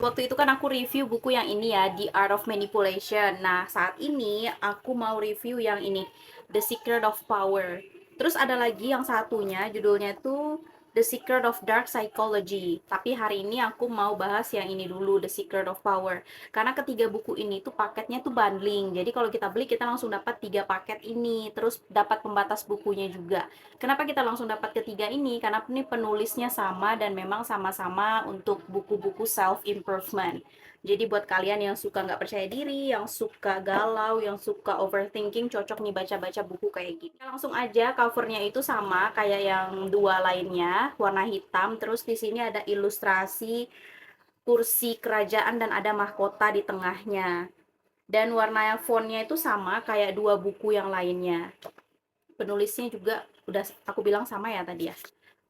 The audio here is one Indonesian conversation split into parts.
Waktu itu kan aku review buku yang ini ya, The Art of Manipulation. Nah, saat ini aku mau review yang ini, The Secret of Power. Terus ada lagi yang satunya, judulnya tuh The Secret of Dark Psychology. Tapi hari ini aku mau bahas yang ini dulu, The Secret of Power. Karena ketiga buku ini tuh paketnya tuh bundling. Jadi kalau kita beli, kita langsung dapat 3 paket ini. Terus dapat pembatas bukunya juga. Kenapa kita langsung dapat ketiga ini? Karena ini penulisnya sama dan memang sama-sama untuk buku-buku self improvement. Jadi buat kalian yang suka nggak percaya diri, yang suka galau, yang suka overthinking, cocok nih baca-baca buku kayak gini. Langsung aja, covernya itu sama kayak yang dua lainnya, warna hitam. Terus di sini ada ilustrasi kursi kerajaan dan ada mahkota di tengahnya. Dan warna fontnya itu sama kayak dua buku yang lainnya. Penulisnya juga udah aku bilang sama ya tadi ya.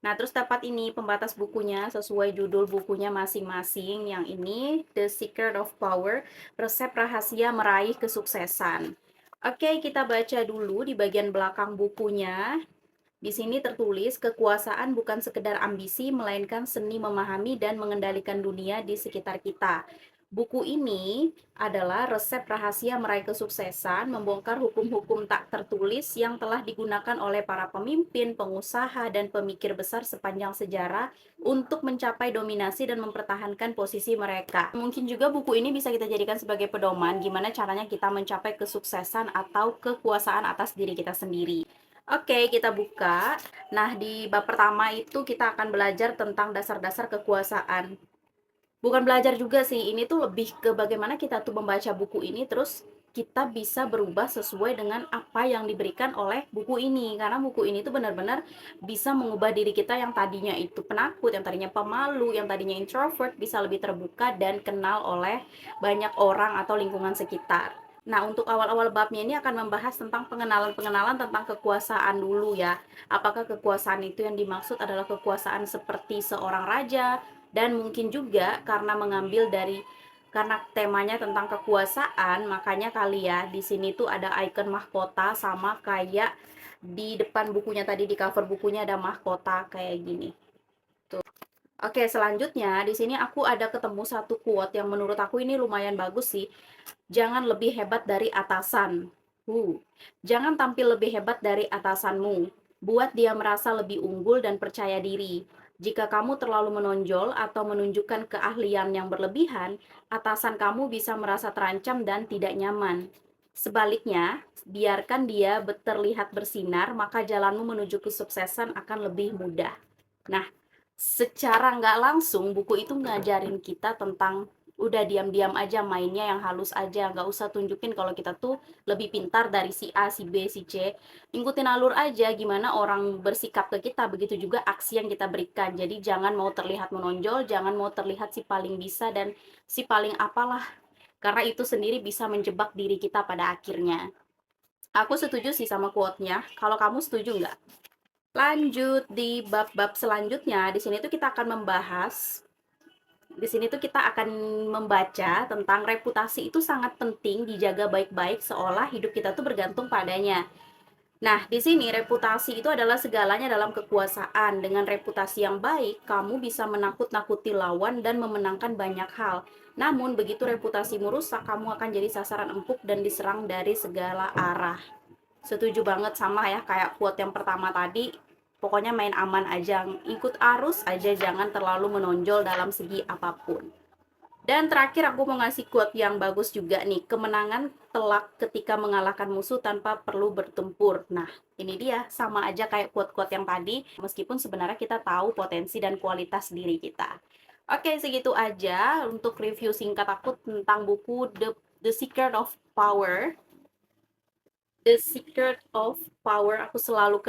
Nah, terus dapat ini pembatas bukunya sesuai judul bukunya masing-masing. Yang ini The Secret of Power, resep rahasia meraih kesuksesan. Oke, kita baca dulu di bagian belakang bukunya. Di sini tertulis, kekuasaan bukan sekedar ambisi, melainkan seni memahami dan mengendalikan dunia di sekitar kita. Buku ini adalah resep rahasia meraih kesuksesan, membongkar hukum-hukum tak tertulis yang telah digunakan oleh para pemimpin, pengusaha, dan pemikir besar sepanjang sejarah untuk mencapai dominasi dan mempertahankan posisi mereka. Mungkin juga buku ini bisa kita jadikan sebagai pedoman gimana caranya kita mencapai kesuksesan atau kekuasaan atas diri kita sendiri. Oke, kita buka. Nah, di bab pertama itu kita akan belajar tentang dasar-dasar kekuasaan. Bukan belajar juga sih, ini tuh lebih ke bagaimana kita tuh membaca buku ini, terus kita bisa berubah sesuai dengan apa yang diberikan oleh buku ini. Karena buku ini tuh benar-benar bisa mengubah diri kita yang tadinya itu penakut, yang tadinya pemalu, yang tadinya introvert, bisa lebih terbuka dan kenal oleh banyak orang atau lingkungan sekitar. Nah, untuk awal-awal babnya ini akan membahas tentang pengenalan-pengenalan tentang kekuasaan dulu ya. Apakah kekuasaan itu yang dimaksud adalah kekuasaan seperti seorang raja, dan mungkin juga karena temanya tentang kekuasaan, makanya kali ya di sini tuh ada icon mahkota sama kayak di depan bukunya tadi, di cover bukunya ada mahkota kayak gini. Tuh. Oke, selanjutnya di sini aku ada ketemu satu quote yang menurut aku ini lumayan bagus sih. Jangan lebih hebat dari atasan. Jangan tampil lebih hebat dari atasanmu. Buat dia merasa lebih unggul dan percaya diri. Jika kamu terlalu menonjol atau menunjukkan keahlian yang berlebihan, atasan kamu bisa merasa terancam dan tidak nyaman. Sebaliknya, biarkan dia terlihat bersinar, maka jalanmu menuju kesuksesan akan lebih mudah. Nah, secara nggak langsung buku itu ngajarin kita tentang udah diam-diam aja mainnya yang halus aja, nggak usah tunjukin kalau kita tuh lebih pintar dari si A, si B, si C. Ikutin alur aja gimana orang bersikap ke kita, begitu juga aksi yang kita berikan. Jadi jangan mau terlihat menonjol, jangan mau terlihat si paling bisa dan si paling apalah, karena itu sendiri bisa menjebak diri kita pada akhirnya. Aku setuju sih sama quote-nya. Kalau kamu setuju nggak? Lanjut di bab-bab selanjutnya, di sini tuh kita akan membahas, di sini tuh kita akan membaca tentang reputasi itu sangat penting dijaga baik-baik seolah hidup kita tuh bergantung padanya. Nah, di sini reputasi itu adalah segalanya dalam kekuasaan. Dengan reputasi yang baik, kamu bisa menakut-nakuti lawan dan memenangkan banyak hal. Namun, begitu reputasimu rusak, kamu akan jadi sasaran empuk dan diserang dari segala arah. Setuju banget sama ya kayak quote yang pertama tadi. Pokoknya main aman aja, ikut arus aja, jangan terlalu menonjol dalam segi apapun. Dan terakhir aku mau ngasih quote yang bagus juga nih. Kemenangan telak ketika mengalahkan musuh tanpa perlu bertempur. Nah, ini dia sama aja kayak quote-quote yang tadi, meskipun sebenarnya kita tahu potensi dan kualitas diri kita. Oke, segitu aja untuk review singkat aku tentang buku The Secret of Power. The Secret of Power, aku selalu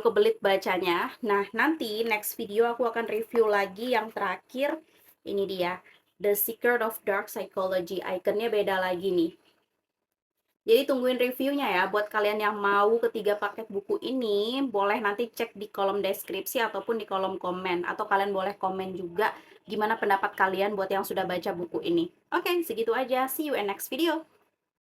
kebelit bacanya. Nah, nanti next video aku akan review lagi yang terakhir. Ini dia, The Secret of Dark Psychology. Ikonnya beda lagi nih. Jadi tungguin reviewnya ya. Buat kalian yang mau ketiga paket buku ini, boleh nanti cek di kolom deskripsi ataupun di kolom komen. Atau kalian boleh komen juga gimana pendapat kalian buat yang sudah baca buku ini. Oke, segitu aja. See you in next video.